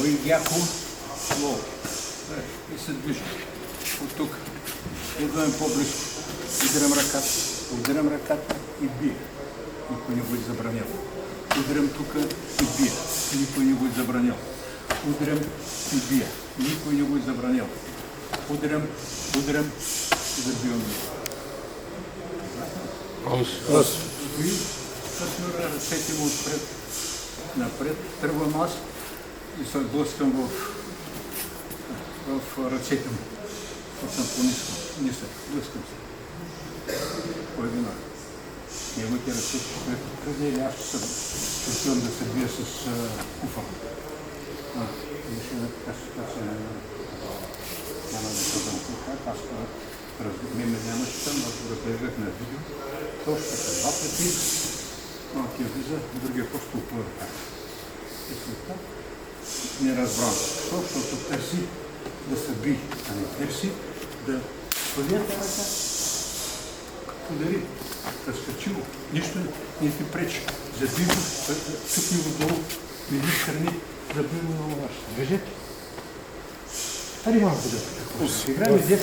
Ой, яко, лоу. И се движим. От тук идваме по-близко. Удрям ръката и бия. Никой не го е забранял. Удрям тук и бия. Никой не го е забранял. Удрям и бия. Никой не го е забранял. Удрям и забивам. Стои партньора, ръцете му отпред, напред. Тръгвам аз и се блъскам в ръцете му. Съм по-ниско. Нисък. Блъскам се. Кой вина? Неговите ръце, които преди или аз ще отивам да се бия с куфа. Няма да казвам как, аз ме нямаше там, аз го разглеждах на видео. Точно са два пъти, малкият влиза, другия просто опъва ръка. И след това не разбрам. Защото търси да се би, а не търси да хвалията ръка, удари, разкачило, нищо не ти пречи. Забива, цъкни го долу, види страни, забива на лаваш. Движете. Ари малко да играем